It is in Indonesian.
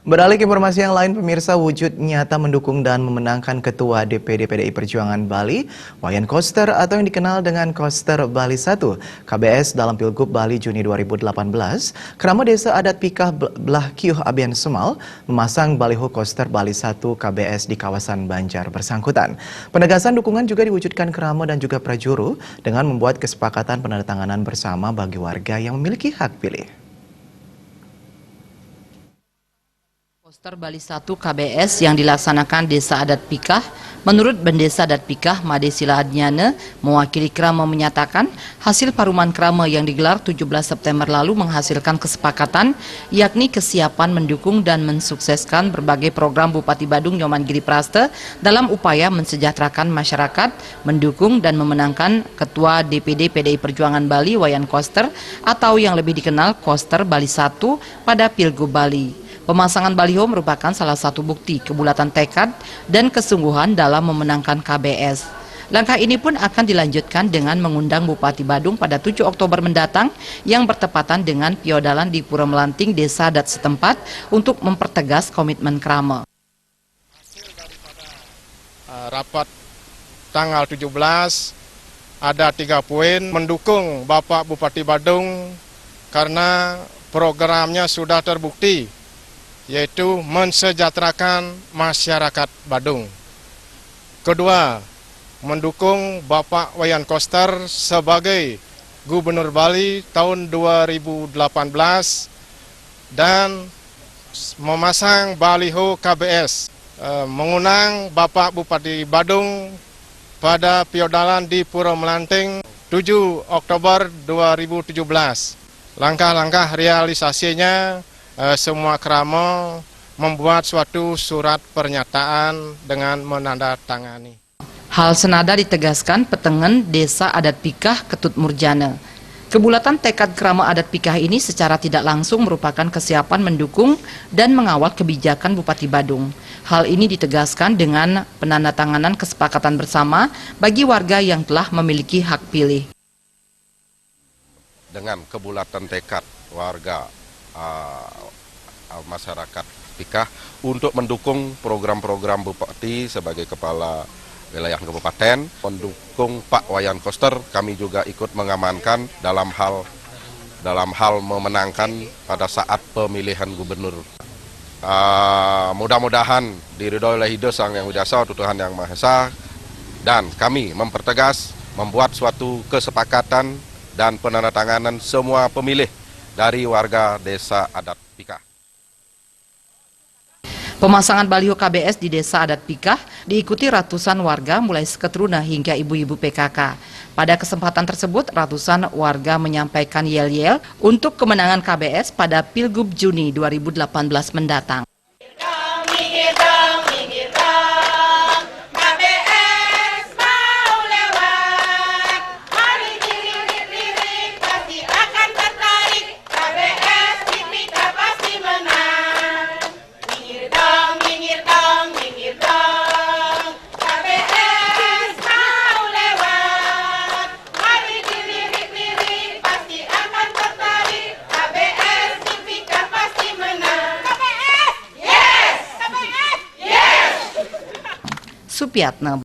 Beralih ke informasi yang lain, pemirsa, wujud nyata mendukung dan memenangkan Ketua DPD PDI Perjuangan Bali, Wayan Koster atau yang dikenal dengan Koster Bali 1, KBS dalam Pilgub Bali Juni 2018, Krama Desa Adat Pikah Belah Kiuh Abian Semal memasang baliho Koster Bali 1 KBS di kawasan Banjar bersangkutan. Penegasan dukungan juga diwujudkan Krama dan juga Prajuru dengan membuat kesepakatan penandatanganan bersama bagi warga yang memiliki hak pilih. Koster Bali 1 KBS yang dilaksanakan Desa Adat Pikah, menurut Bendesa Adat Pikah Made Sila Adnyana, mewakili Krama menyatakan hasil paruman Krama yang digelar 17 September lalu menghasilkan kesepakatan, yakni kesiapan mendukung dan mensukseskan berbagai program Bupati Badung Nyoman Giri Praste dalam upaya mensejahterakan masyarakat, mendukung dan memenangkan Ketua DPD PDI Perjuangan Bali Wayan Koster atau yang lebih dikenal Koster Bali 1 pada Pilgub Bali. Pemasangan baliho merupakan salah satu bukti kebulatan tekad dan kesungguhan dalam memenangkan KBS. Langkah ini pun akan dilanjutkan dengan mengundang Bupati Badung pada 7 Oktober mendatang yang bertepatan dengan piodalan di Pura Melanting Desa Adat setempat untuk mempertegas komitmen Krama. Hasil daripada rapat tanggal 17 ada 3 poin mendukung Bapak Bupati Badung karena programnya sudah terbukti, yaitu mensejahterakan masyarakat Badung. Kedua, mendukung Bapak Wayan Koster sebagai Gubernur Bali tahun 2018 dan memasang baliho KBS, mengundang Bapak Bupati Badung pada piodalan di Pura Melanting 7 Oktober 2017. Langkah-langkah realisasinya semua Krama membuat suatu surat pernyataan dengan menandatangani. Hal senada ditegaskan Petengen Desa Adat Pikah Ketut Murjana. Kebulatan tekad Krama Adat Pikah ini secara tidak langsung merupakan kesiapan mendukung dan mengawal kebijakan Bupati Badung. Hal ini ditegaskan dengan penandatanganan kesepakatan bersama bagi warga yang telah memiliki hak pilih. Dengan kebulatan tekad warga masyarakat Pikah untuk mendukung program-program Bupati sebagai kepala wilayah kabupaten, mendukung Pak Wayan Koster, kami juga ikut mengamankan dalam hal memenangkan pada saat pemilihan gubernur. Mudah-mudahan diridhoi oleh Hidup Sang Yang Widasa, Tuhan Yang Maha Esa, dan kami mempertegas membuat suatu kesepakatan dan penandatanganan semua pemilih dari warga Desa Adat Pikah. Pemasangan baliho KBS di Desa Adat Pikah diikuti ratusan warga mulai seketruna hingga ibu-ibu PKK. Pada kesempatan tersebut, ratusan warga menyampaikan yel-yel untuk kemenangan KBS pada Pilgub Juni 2018 mendatang. Supiatna.